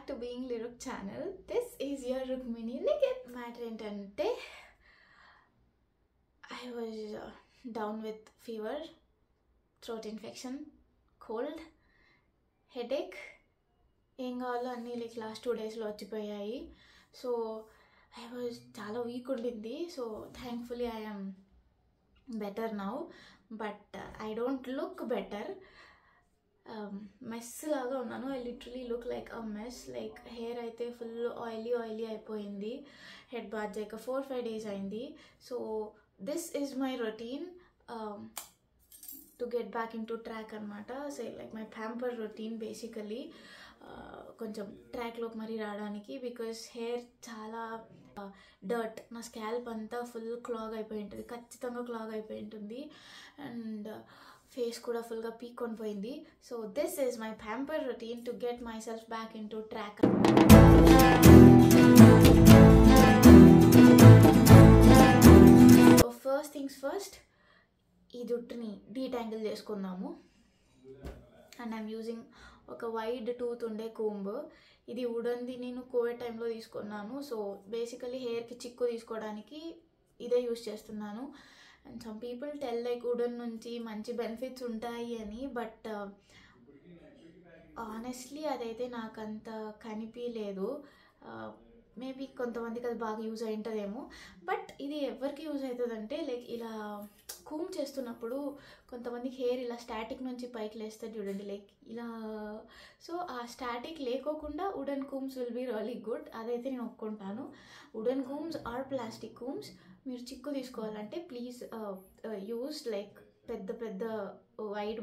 to Being Lyric channel. This is your Rukmini. Like matter entante I was down with fever, throat infection, cold, headache. ఏం కావాలో అన్నీ like last 2 daysలో వచ్చిపోయాయి. So I was చాలా weak ఉండింది. So thankfully I am better now, but I don't look better. Mess లాగా ఉన్నాను. I literally look like a mess. Like hair అయితే ఫుల్ ఆయిలీ అయిపోయింది. హెడ్ బాత్ చేయక 4-5 days అయింది. So this is my routine to get back in to track అనమాట. So like my pamper routine basically కొంచెం ట్రాక్లోకి మరీ రావడానికి. బికాస్ హెయిర్ చాలా డర్ట్, నా స్కాల్ప్ అంతా ఫుల్ క్లాగ్ అయిపోయి ఉంటుంది, ఖచ్చితంగా క్లాగ్ అయిపోయి ఉంటుంది. అండ్ ఫేస్ కూడా ఫుల్గా పీక్కొని పోయింది. So this is my pamper routine to get my self back in to track. First things first, ఈ జుట్టుని డీటాంగిల్ చేసుకుందాము. అండ్ ఐఎమ్ యూజింగ్ ఒక వైడ్ టూత్ ఉండే కూంబ్. ఇది వుడన్ది, నేను కోవిడ్ టైంలో తీసుకున్నాను. సో బేసికలీ హెయిర్కి చిక్కు తీసుకోవడానికి ఇదే యూజ్ చేస్తున్నాను. And some people tell like wooden నుంచి మంచి బెనిఫిట్స్ ఉంటాయి అని, బట్ ఆనెస్ట్లీ అదైతే నాకు అంత కనిపించలేదు. మేబీ కొంతమందికి అది బాగా యూజ్ అయి ఉంటుందేమో, బట్ ఇది ఎవరికి యూజ్ అవుతుందంటే లైక్ ఇలా కూమ్ చేస్తున్నప్పుడు కొంతమందికి హెయిర్ ఇలా స్టాటిక్ నుంచి పైకి లేస్తుంది చూడండి, లైక్ ఇలా. సో ఆ స్టాటిక్ లేకోకుండా wooden combs will be really good. అదైతే నేను ఒప్పుకుంటాను. Wooden combs or plastic combs, మీరు చిక్కు తీసుకోవాలంటే ప్లీజ్ యూజ్ లైక్ పెద్ద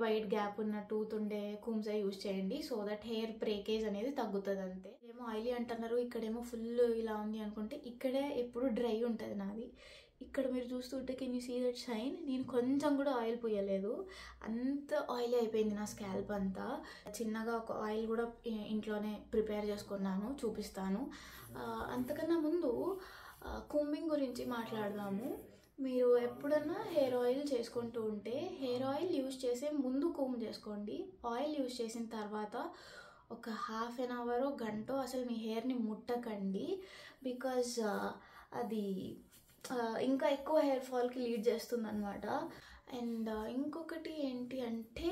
వైడ్ గ్యాప్ ఉన్న టూత్ ఉండే కూమ్స్ యూజ్ చేయండి. సో దట్ హెయిర్ బ్రేకేజ్ అనేది తగ్గుతుంది అంతే. ఏమో ఆయిలీ అంటున్నారు, ఇక్కడేమో ఫుల్ ఇలా ఉంది అనుకుంటే ఇక్కడే ఎప్పుడు డ్రై ఉంటుంది నాది. ఇక్కడ మీరు చూస్తుంటే can you see that shine. నేను కొంచెం కూడా ఆయిల్ పోయలేదు, అంత ఆయిలీ అయిపోయింది నా స్కాల్ప్ అంతా. చిన్నగా ఒక ఆయిల్ కూడా ఇంట్లోనే ప్రిపేర్ చేసుకున్నాను, చూపిస్తాను. అంతకన్నా ముందు కూంబింగ్ గురించి మాట్లాడదాము. మీరు ఎప్పుడన్నా హెయిర్ ఆయిల్ చేసుకుంటూ ఉంటే హెయిర్ ఆయిల్ యూజ్ చేసే ముందు కూమ్ చేసుకోండి. ఆయిల్ యూజ్ చేసిన తర్వాత ఒక హాఫ్ అన్ అవర్ గంట అసలు మీ హెయిర్ని ముట్టకండి. బికాజ్ అది ఇంకా ఎక్కువ హెయిర్ ఫాల్కి లీడ్ చేస్తుంది అనమాట. అండ్ ఇంకొకటి ఏంటి అంటే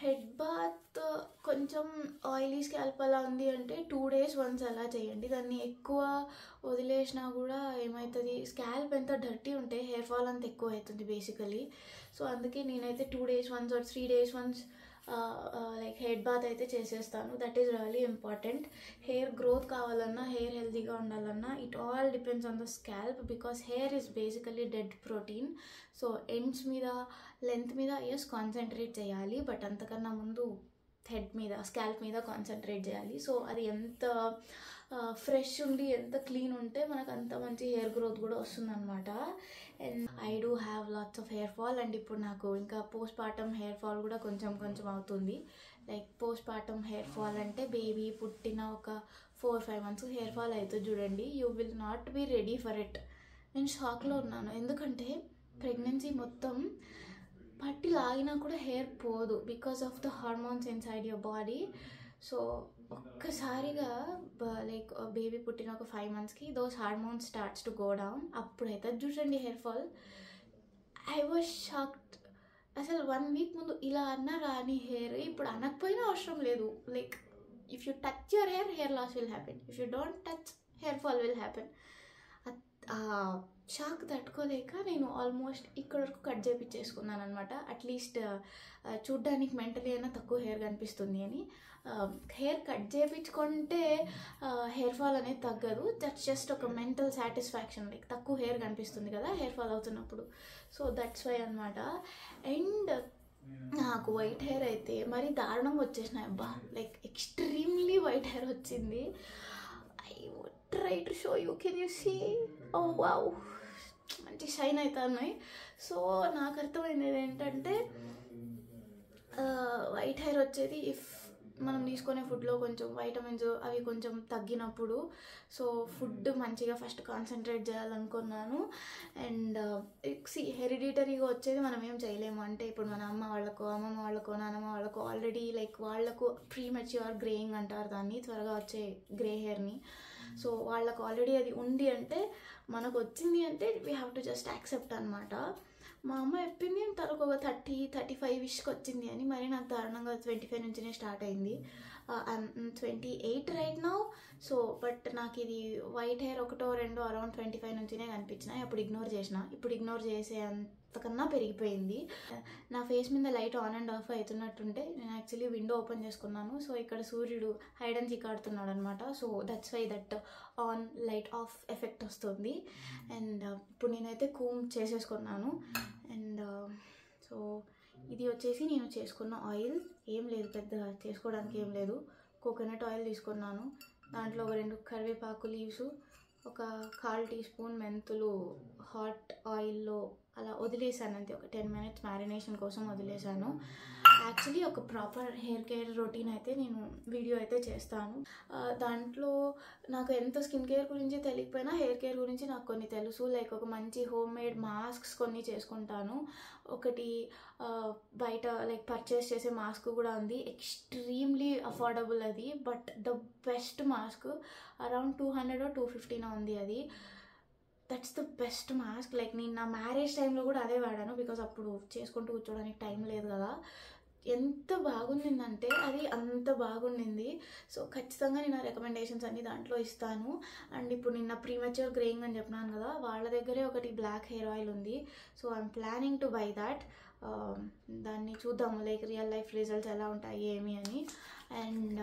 హెడ్ బాత్ కొంచెం ఆయిలీ స్కాల్ప్ అలా ఉంది అంటే 2 days once అలా చేయండి. దాన్ని ఎక్కువ వదిలేసినా కూడా ఏమవుతుంది, స్కాల్ప్ ఎంత డర్టీ ఉంటే హెయిర్ ఫాల్ అంత ఎక్కువ అవుతుంది బేసికలీ. సో అందుకే నేనైతే 2 days once or 3 days once like head bath అయితే చేసేస్తాను. That is really important. Hair growth కావాలన్నా, హెయిర్ హెల్తీగా ఉండాలన్నా it all depends on the scalp. Because hair is basically dead protein. So ends మీద, length మీద ఎస్ కాన్సన్ట్రేట్ చేయాలి, but అంతకన్నా ముందు హెడ్ మీద, స్కాల్ప్ మీద కాన్సన్ట్రేట్ చేయాలి. సో అది ఎంత ఫ్రెష్ ఉండి ఎంత క్లీన్ ఉంటే మనకు అంత మంచి హెయిర్ గ్రోత్ కూడా వస్తుందన్నమాట. And I do have lots of hair fall. And ఇప్పుడు నాకు ఇంకా పోస్ట్ పార్టమ్ హెయిర్ ఫాల్ కూడా కొంచెం అవుతుంది. Like postpartum hair fall అంటే బేబీ పుట్టిన ఒక 4-5 months హెయిర్ ఫాల్ అవుతుంది చూడండి. You will not be ready for it. నేను షాక్లో ఉన్నాను, ఎందుకంటే ప్రెగ్నెన్సీ మొత్తం పట్టి లాగినా కూడా హెయిర్ పోదు because of the hormones inside your body. So ఒక్కసారిగా లైక్ బేబీ పుట్టిన ఒక 5 monthsకి those hormones starts to go down. అప్పుడైతే చూడండి hair fall. I was shocked. అసలు 1 week ముందు ఇలా అన్నారా అని హెయిర్, ఇప్పుడు అనకపోయినా అవసరం లేదు. Like if you touch your hair, hair loss will happen. If you don't touch, hair fall will happen. Shock తట్టుకోలేక నేను ఆల్మోస్ట్ ఇక్కడ వరకు కట్ చేయించేసుకున్నాను అనమాట. అట్లీస్ట్ చూడ్డానికి మెంటలీ అయినా తక్కువ హెయిర్ కనిపిస్తుంది అని. హెయిర్ కట్ చేయించుకుంటే హెయిర్ ఫాల్ అనేది తగ్గదు. దట్స్ జస్ట్ ఒక మెంటల్ సాటిస్ఫాక్షన్. లైక్ తక్కువ హెయిర్ కనిపిస్తుంది కదా హెయిర్ ఫాల్ అవుతున్నప్పుడు. సో దట్స్ వై అనమాట. అండ్ నాకు వైట్ హెయిర్ అయితే మరి దారుణంగా వచ్చేసినాయి అబ్బా. లైక్ ఎక్స్ట్రీమ్లీ వైట్ హెయిర్ వచ్చింది. I would try to show you. Can you see? Oh wow, మంచి షైన్ అవుతున్నాయి. సో నాకు అర్థమైంది ఏంటంటే వైట్ హెయిర్ వచ్చేది ఇఫ్ మనం తీసుకునే ఫుడ్లో కొంచెం వైటమిన్స్ అవి కొంచెం తగ్గినప్పుడు సో ఫుడ్ మంచిగా ఫస్ట్ కాన్సన్ట్రేట్ చేయాలనుకున్నాను. అండ్ హెరిడిటరీగా వచ్చేది మనం ఏం చేయలేము. అంటే ఇప్పుడు మన అమ్మమ్మ వాళ్ళకో నాన్నమ్మ వాళ్ళకో ఆల్రెడీ లైక్ వాళ్ళకు ప్రీమెచ్యూర్ గ్రేయింగ్ అంటారు దాన్ని, త్వరగా వచ్చే గ్రే హెయిర్ని. సో వాళ్ళకు ఆల్రెడీ అది ఉంది అంటే మనకు వచ్చింది అంటే we have to just accept అనమాట. మా అమ్మ చెప్పింది తనకు ఒక 30-35 వచ్చింది అని. మరి నాకు దారుణంగా 25 నుంచినే స్టార్ట్ అయింది. I'm 28 right now. So but నాకు ఇది వైట్ హెయిర్ ఒకటో రెండో అరౌండ్ 25 నుంచినే కనిపించినాయి. అప్పుడు ఇగ్నోర్ చేసిన, ఇప్పుడు ఇగ్నోర్ చేసే అంతకన్నా పెరిగిపోయింది. నా ఫేస్ మీద లైట్ ఆన్ అండ్ ఆఫ్ అవుతున్నట్టుంటే నేను యాక్చువల్లీ విండో ఓపెన్ చేసుకున్నాను. సో ఇక్కడ సూర్యుడు హైడ్ అండ్ సీక్ ఆడుతున్నాడు అనమాట. So that's why that on light off effect వస్తుంది. అండ్ ఇప్పుడు నేనైతే కూమ్ చేసేసుకున్నాను. అండ్ సో ఇది వచ్చేసి నేను చేసుకున్న ఆయిల్. ఏం లేదు పెద్ద చేసుకోవడానికి ఏం లేదు. కోకోనట్ ఆయిల్ తీసుకున్నాను. దాంట్లో ఒక 2 కరివేపాకు లీవ్స్, ఒక 1/4 టీ స్పూన్ మెంతులు హాట్ ఆయిల్లో అలా వదిలేసాను అంతే. ఒక 10 minutes మ్యారినేషన్ కోసం వదిలేసాను. యాక్చువల్లీ ఒక ప్రాపర్ హెయిర్ కేర్ రొటీన్ అయితే నేను వీడియో అయితే చేస్తాను. దాంట్లో నాకు ఎంత స్కిన్ కేర్ గురించి తెలియకపోయినా హెయిర్ కేర్ గురించి నాకు కొన్ని తెలుసు. లైక్ ఒక మంచి హోమ్ మేడ్ మాస్క్స్ కొన్ని చేసుకుంటాను. ఒకటి బయట లైక్ పర్చేస్ చేసే మాస్క్ కూడా ఉంది. ఎక్స్ట్రీమ్లీ అఫోర్డబుల్ అది. But the best mask around 200 or 250 ఉంది అది. That's the best mask. Like నేను నా మ్యారేజ్ టైంలో కూడా అదే వాడాను. బికాజ్ అప్పుడు చేసుకుంటూ కూర్చోడానికి టైం లేదు కదా. ఎంత బాగుండిందంటే అది అంత బాగుండింది. సో ఖచ్చితంగా నేను ఆ రికమెండేషన్స్ అన్ని దాంట్లో ఇస్తాను. అండ్ ఇప్పుడు నిన్న ప్రీమెచ్యూర్ గ్రేయింగ్ అని చెప్పినాను కదా, వాళ్ళ దగ్గరే ఒకటి బ్లాక్ హెయిర్ ఆయిల్ ఉంది. So I'm planning to buy that. దాన్ని చూద్దాము లైక్ రియల్ లైఫ్ రిజల్ట్స్ ఎలా ఉంటాయి ఏమి అని. అండ్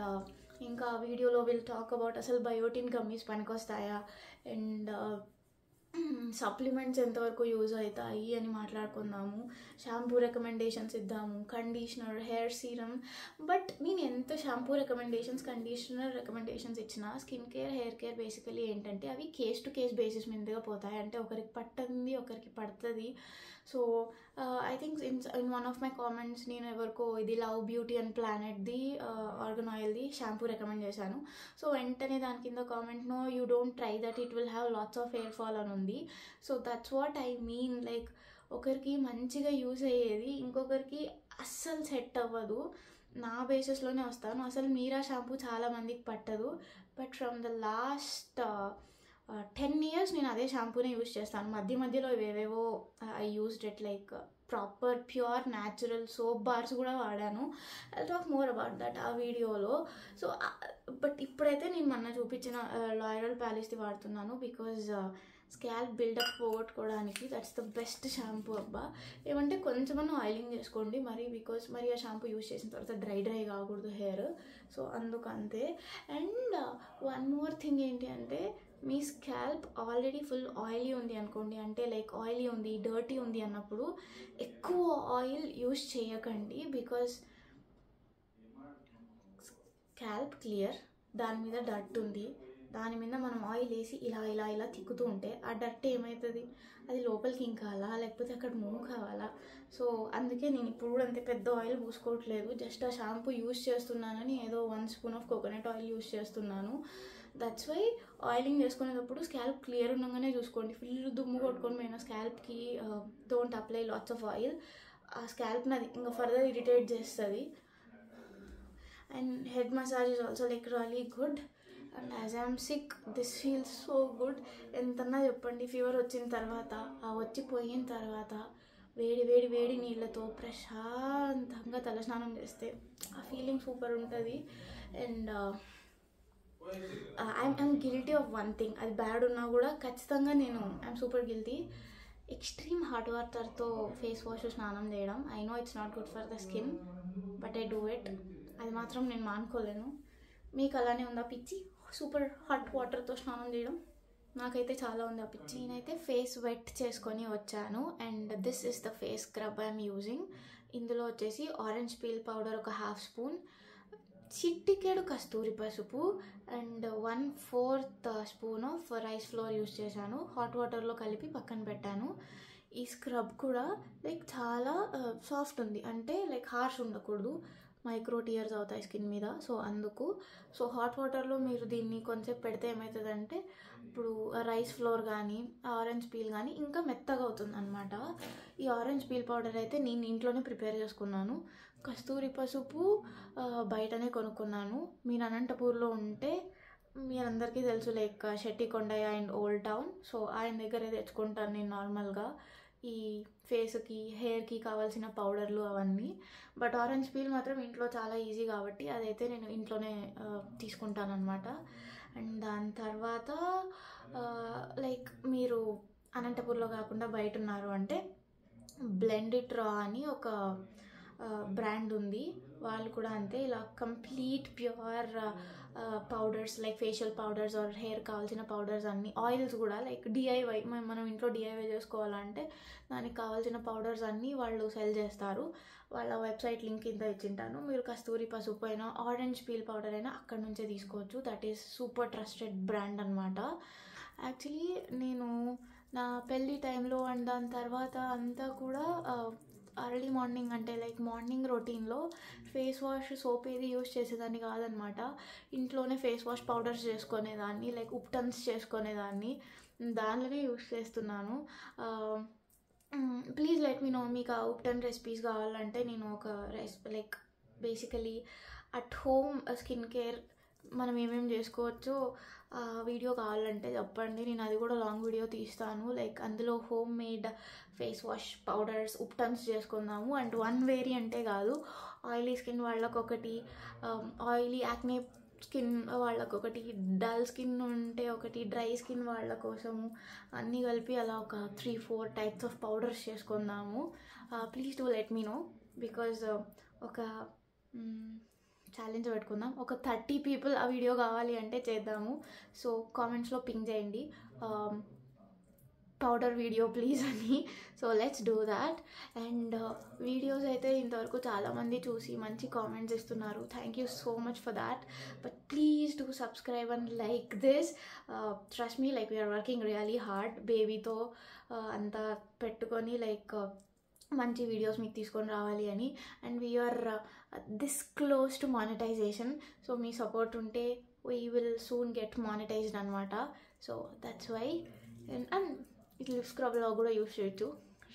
ఇంకా వీడియోలో విల్ టాక్ అబౌట్ అసలు బయోటిన్ గమ్మీస్ పనికొస్తాయా అండ్ సప్లిమెంట్స్ ఎంతవరకు యూజ్ అవుతాయి అని మాట్లాడుకుందాము. షాంపూ రికమెండేషన్స్ ఇద్దాము, కండిషనర్, హెయిర్ సీరమ్. బట్ నేను ఎంత షాంపూ రికమెండేషన్స్, కండిషనర్ రికమెండేషన్స్ ఇచ్చినా skin care, hair care basically ఏంటంటే అవి కేస్ టు కేస్ బేసిస్ మీదుగా పోతాయి. అంటే ఒకరికి పట్టింది ఒకరికి పడుతుంది. So I think in one of my comments నేను ఎవరికో ఇది లవ్ బ్యూటీ అండ్ ప్లానెట్ది ఆర్గన్ ఆయిల్ది షాంపూ రికమెండ్ చేశాను. సో వెంటనే దాని కింద comment no you don't try that, it will have lots of hair fall అని ఉంది. So that's what I mean. Like ఒకరికి మంచిగా యూజ్ అయ్యేది ఇంకొకరికి అస్సలు సెట్ అవ్వదు. నా బేసిస్లోనే వస్తాను. అసలు మీరా షాంపూ చాలామందికి పట్టదు. But from the last 10 years నేను అదే షాంపూనే యూజ్ చేస్తాను. మధ్యలో ఇవేవేవో I used it like proper pure natural soap bars కూడా వాడాను. I talk more about that ఆ వీడియోలో. సో బట్ ఇప్పుడైతే నేను మొన్న చూపించిన లాయరల్ ప్యాలెస్ది వాడుతున్నాను. బికాజ్ స్కాల్ప్ బిల్డప్ పోగొట్టుకోవడానికి దట్స్ ద బెస్ట్ షాంపూ అబ్బా. ఏమంటే కొంచెమన్నా ఆయిలింగ్ చేసుకోండి మరి, బికాజ్ మరి ఆ షాంపూ యూజ్ చేసిన తర్వాత డ్రై కాకూడదు హెయిర్. సో అందుకంతే. అండ్ వన్ మోర్ థింగ్ ఏంటి అంటే మీ స్కాల్ప్ ఆల్రెడీ ఫుల్ ఆయిలీ ఉంది అనుకోండి, అంటే లైక్ ఆయిలీ ఉంది, డర్టీ ఉంది అన్నప్పుడు ఎక్కువ ఆయిల్ యూజ్ చేయకండి. బికాజ్ స్కాల్ప్ క్లియర్, దాని మీద డర్ట్ ఉంది, దాని మీద మనం ఆయిల్ వేసి ఇలా తిక్కుతూ ఉంటే ఆ డర్ట్ ఏమవుతుంది, అది లోపలికి ఇంకాలా లేకపోతే అక్కడ మూవ్ కావాలా. సో అందుకే నేను ఇప్పుడు కూడా అంతే పెద్ద ఆయిల్ పూసుకోవట్లేదు. జస్ట్ ఆ షాంపూ యూజ్ చేస్తున్నానని ఏదో 1 spoon of coconut oil use చేస్తున్నాను. దట్స్ వై ఆయిలింగ్ చేసుకునేటప్పుడు స్కాల్ప్ క్లియర్ ఉండగానే చూసుకోండి. ఫుల్ దుమ్ము కొట్టుకొని పోయిన స్కాల్ప్కి don't apply lots of oil. ఆ స్కాల్ప్ని అది ఇంకా ఫర్దర్ ఇరిటేట్ చేస్తుంది. And head massage is also like really good. And as I'm sick this feels so good. ఎంతన్నా చెప్పండి, ఫీవర్ వచ్చిన తర్వాత వచ్చిపోయిన తర్వాత వేడి నీళ్ళతో ప్రశాంతంగా తలస్నానం చేస్తే ఆ ఫీలింగ్ సూపర్ ఉంటుంది. And I'm guilty of one thing. అది బ్యాడ్ ఉన్నా కూడా ఖచ్చితంగా I'm super guilty. Extreme hot వాటర్తో ఫేస్ వాష్ స్నానం చేయడం. I know it's not good for the skin but I do it. అది మాత్రం నేను మానుకోలేను. మీకు అలానే ఉందా పిచ్చి సూపర్ హాట్ వాటర్తో స్నానం చేయడం? నాకైతే చాలా ఉంది ఆ పిచ్చి. నేనైతే ఫేస్ వెట్ చేసుకొని వచ్చాను. And this is the face scrub I'm using. ఇందులో వచ్చేసి ఆరెంజ్ పీల్ పౌడర్ ఒక 1/2 స్పూన్, చిట్టికేడు కస్తూరి పసుపు and 1/4 spoon of rice flour use చేశాను. హాట్ వాటర్లో కలిపి పక్కన పెట్టాను. ఈ స్క్రబ్ కూడా లైక్ చాలా సాఫ్ట్ ఉంది, అంటే లైక్ హార్ష్ ఉండకూడదు, మైక్రో టియర్స్ అవుతాయి స్కిన్ మీద. సో అందుకు సో హాట్ వాటర్లో మీరు దీన్ని కొంచెంసేపు పెడితే ఏమవుతుందంటే ఇప్పుడు రైస్ ఫ్లోర్ కానీ ఆరెంజ్ పీల్ కానీ ఇంకా మెత్తగా అవుతుంది అనమాట. ఈ ఆరెంజ్ పీల్ పౌడర్ అయితే నేను ఇంట్లోనే ప్రిపేర్ చేసుకున్నాను. కస్తూరి పసుపు బయటనే కొనుక్కున్నాను. మీరు అనంతపూర్లో ఉంటే మీ అందరికీ తెలుసు like Shettikondayya and old town. So ఆయన దగ్గరే తెచ్చుకుంటాను నేను నార్మల్గా ఈ ఫేస్కి హెయిర్కి కావాల్సిన పౌడర్లు అవన్నీ. బట్ ఆరెంజ్ పీల్ మాత్రం ఇంట్లో చాలా ఈజీ కాబట్టి అదైతే నేను ఇంట్లోనే తీసుకుంటాను అనమాట. అండ్ దాని తర్వాత లైక్ మీరు అనంతపూర్లో కాకుండా బయట ఉన్నారు అంటే బ్లెండిట్ రా అని ఒక బ్రాండ్ ఉంది. వాళ్ళు కూడా అంతే ఇలా complete pure powders like facial powders or hair కావాల్సిన పౌడర్స్ అన్నీ, ఆయిల్స్ కూడా లైక్ డిఐవై మనం ఇంట్లో డిఐవై చేసుకోవాలంటే దానికి కావాల్సిన పౌడర్స్ అన్నీ వాళ్ళు సెల్ చేస్తారు. వాళ్ళ వెబ్సైట్ లింక్ కింద ఇచ్చింటాను. మీరు కస్తూరి పసుపు అయినా ఆరెంజ్ పీల్ పౌడర్ అయినా అక్కడ నుంచే తీసుకోవచ్చు. That is super trusted brand అనమాట. యాక్చువల్లీ నేను నా పెళ్ళి టైంలో అండ్ దాని తర్వాత అంతా కూడా అర్లీ మార్నింగ్ అంటే లైక్ మార్నింగ్ రొటీన్లో ఫేస్ వాష్ సోప్ ఏది యూస్ చేసేదాన్ని కాదనమాట. ఇంట్లోనే ఫేస్ వాష్ పౌడర్స్ చేసుకునేదాన్ని, లైక్ ఉప్టన్స్ చేసుకునేదాన్ని, దానిలోనే యూస్ చేస్తున్నాను. ప్లీజ్ లెట్ మీ నో మీకు ఆ ఉప్టన్ రెసిపీస్ కావాలంటే నేను ఒక like basically at home skin care మనం ఏమేమి చేసుకోవచ్చో వీడియో కావాలంటే చెప్పండి, నేను అది కూడా లాంగ్ వీడియో తీస్తాను. లైక్ అందులో home made face wash powders ఉప్టన్స్ చేసుకుందాము. అండ్ వన్ వేరియంటే కాదు, ఆయిలీ స్కిన్ వాళ్ళకొకటి, ఆయిలీ యాక్నే స్కిన్ వాళ్ళకొకటి, డల్ స్కిన్ ఉంటే ఒకటి, డ్రై స్కిన్ వాళ్ళ కోసము అన్నీ కలిపి అలా ఒక 3-4 టైప్స్ ఆఫ్ పౌడర్స్ చేసుకుందాము. Please do let me know because ఒక ఛాలెంజ్ పెట్టుకుందాం. ఒక 30 పీపుల్ ఆ వీడియో కావాలి అంటే చేద్దాము. సో కామెంట్స్లో పింగ్ చేయండి పౌడర్ వీడియో ప్లీజ్ అని. So let's do that. And videos అయితే ఇంతవరకు చాలామంది చూసి మంచి కామెంట్స్ ఇస్తున్నారు. Thank you so much for that. But please do subscribe and like this. Trust me, like we're working really hard. బేబీతో అంతా పెట్టుకొని లైక్ మంచి వీడియోస్ మీకు తీసుకొని రావాలి అని. And we're this close to monetization. So మీ సపోర్ట్ ఉంటే we will soon get monetized అనమాట. So that's why. అండ్ ఇది లిప్ స్క్రబ్లో కూడా యూస్ చేయొచ్చు.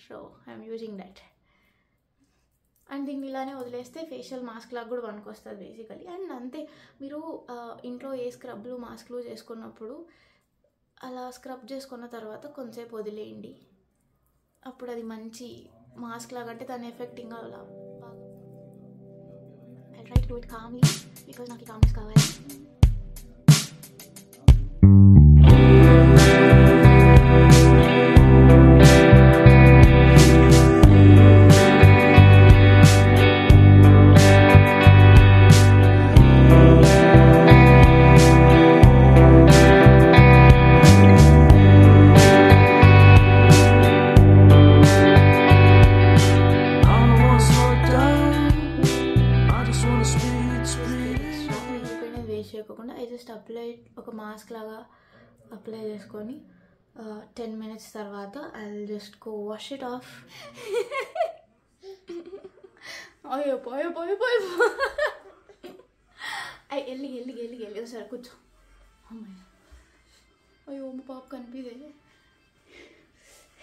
So I'm using that. And దీన్ని ఇలానే వదిలేస్తే ఫేషియల్ మాస్క్ లాగా కూడా పనికొస్తుంది బేసికలీ. అండ్ అంతే, మీరు ఇంట్లో ఏ స్క్రబ్లు మాస్క్లు చేసుకున్నప్పుడు అలా స్క్రబ్ చేసుకున్న తర్వాత కొంతసేపు వదిలేయండి. అప్పుడు అది మంచి మాస్క్ లాగా, అంటే దాని ఎఫెక్ట్ ఇంకా అలా బాగా. I try to do it Kamli because నాకు ఈ కామ్నెస్ కావాలి. చేయకుండా ఐ జస్ట్ అప్లై ఒక మాస్క్ లాగా అప్లై చేసుకొని 10 minutes తర్వాత I will just go wash it of. అయ్యో పోయో పోయో పోయో వెళ్ళి సరే కూర్చో. అమ్మాయి అయ్యో మా పాప కనిపిదే.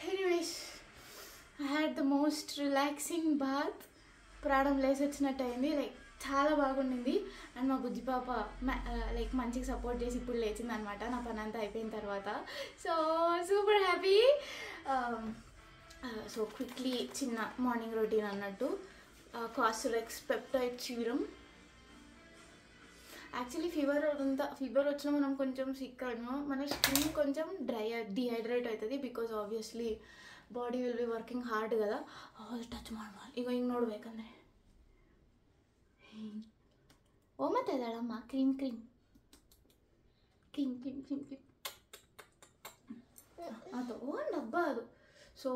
Anyways, I had the most relaxing bath. ప్రాణం లేసి వచ్చినట్టు అయింది. లైక్ చాలా బాగుండింది. అండ్ మా బుజ్జి పాప లైక్ మంచిగా సపోర్ట్ చేసి ఇప్పుడు లేచింది అనమాట నా పని అంతా అయిపోయిన తర్వాత. So super happy. So quickly చిన్న మార్నింగ్ రొటీన్ అన్నట్టు, కాస్ట్రెక్స్ పెప్టైడ్ సీరం. యాక్చువల్లీ ఫీవర్ వచ్చినా మనం కొంచెం సిక్ అయినా మన స్కిన్ కొంచెం డిహైడ్రేట్ అవుతుంది because obviously body will be working hard కదా. ಟಚ್ ಮಾಡ್ಬಾರ್ದು. ಈಗ ಹಿಂಗೆ ನೋಡ್ಬೇಕಂದ್ರೆ ಓ ಮತ್ತೆ ಅದಾಳಮ್ಮ ಕ್ರೀಮ್ ಅದು ಒಂದು ಡಬ್ಬ ಅದು. సో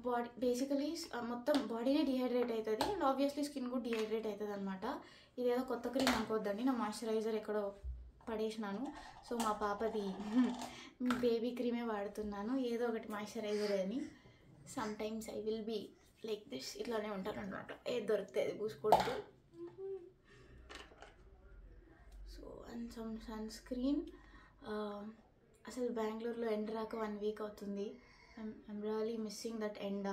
బాడీ బేసికలీ మొత్తం బాడీనే డిహైడ్రేట్ అవుతుంది అండ్ ఆబ్వియస్లీ స్కిన్ కూడా డిహైడ్రేట్ అవుతుంది అనమాట. ఇదేదో కొత్త క్రీమ్ అనుకోవద్దండి, నా మాయిశ్చరైజర్ ఎక్కడో పడేసినాను. సో మా పాపది బేబీ క్రీమే వాడుతున్నాను, ఏదో ఒకటి మాయిశ్చరైజర్ అని. Sometimes I will be like this, ఇట్లానే ఉంటాను అనమాట. ఏది దొరికితే అది పూసుకుంటూ. And some sunscreen. అసలు బెంగళూరులో ఎండ రాక 1 వీక్ అవుతుంది. ఐమ్ రియలీ మిస్సింగ్ దట్ ఎండ.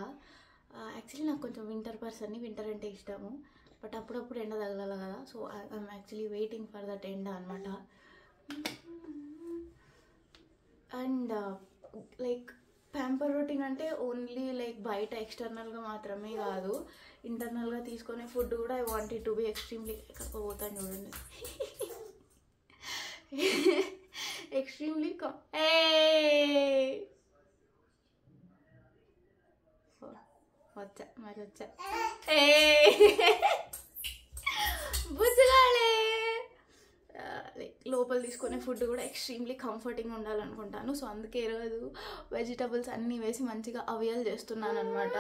యాక్చువల్లీ నాకు కొంచెం వింటర్ పర్సన్ని, వింటర్ అంటే ఇష్టము, బట్ అప్పుడప్పుడు ఎండ తగలాలి కదా, so I'm actually waiting for that ఎండ అనమాట. అండ్ లైక్ ప్యాంపర్ రొటీన్ అంటే ఓన్లీ లైక్ బయట ఎక్స్టర్నల్గా మాత్రమే కాదు, ఇంటర్నల్గా తీసుకునే ఫుడ్ కూడా I want it to be extremely. ఎక్కడికి పోతాను చూడండి. ఎక్స్ట్రీమ్లీ వచ్చా బుజ్జుగాలే. లైక్ లోపల తీసుకునే ఫుడ్ కూడా ఎక్స్ట్రీమ్లీ కంఫర్టింగ్ ఉండాలనుకుంటాను. సో అందుకే ఈరోజు వెజిటబుల్స్ అన్నీ వేసి మంచిగా అవియల్ చేస్తున్నాను అనమాట.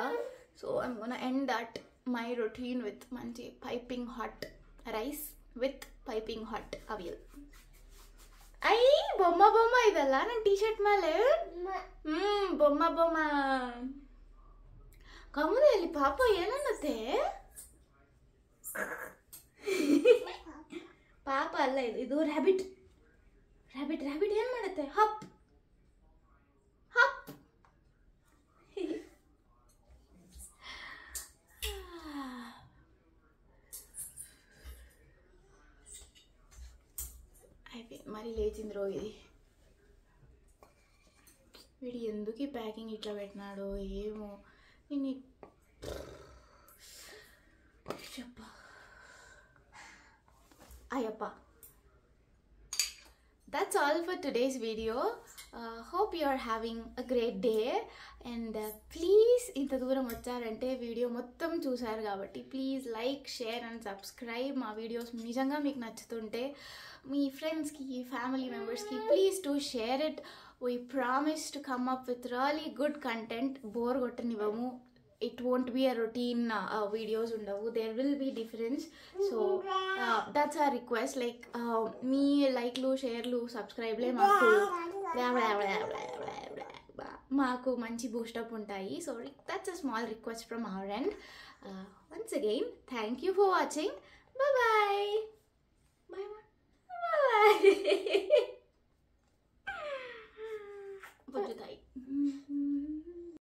So I'm gonna end that my routine with మంచి piping hot rice with piping hot avial. అయ్యి బొమ్మ ಇದಲ್ಲ ನನ್ನ ಟಿ ಶರ್ಟ್ ಮೇಲೆ ಬೊಮ್ಮ ಕಮ್ಮದಲ್ಲಿ ಪಾಪ ಏನನ್ನತ್ತೆ ಪಾಪ ಅಲ್ಲ ಇದು ರ್ಯಾಬಿಟ್ ಏನ್ ಮಾಡುತ್ತೆ ಹಪ್ అయిపోయింది. మరి లేచింది రో ఇది. వీడు ఎందుకు ఈ ప్యాకింగ్ ఇట్లా పెట్టినాడో ఏమో. నేను చెప్పా Ayyappa. That's all for today's video. Hope you are having a great day. And please ఇంత దూరం వచ్చారంటే వీడియో మొత్తం చూసారు కాబట్టి please like, share and subscribe. మా వీడియోస్ నిజంగా మీకు నచ్చుతుంటే మీ ఫ్రెండ్స్కి, ఫ్యామిలీ మెంబర్స్కి please to share it. We promise to come up with really good content. Bore కొట్టనివ్వము. It won't be a routine videos undavu. There will be difference. So that's our request. Like me like lu, share lu, subscribe le maaku manchi boost up untayi. So that's a small request from our end. Once again, thank you for watching. Bye bye. Bye bye.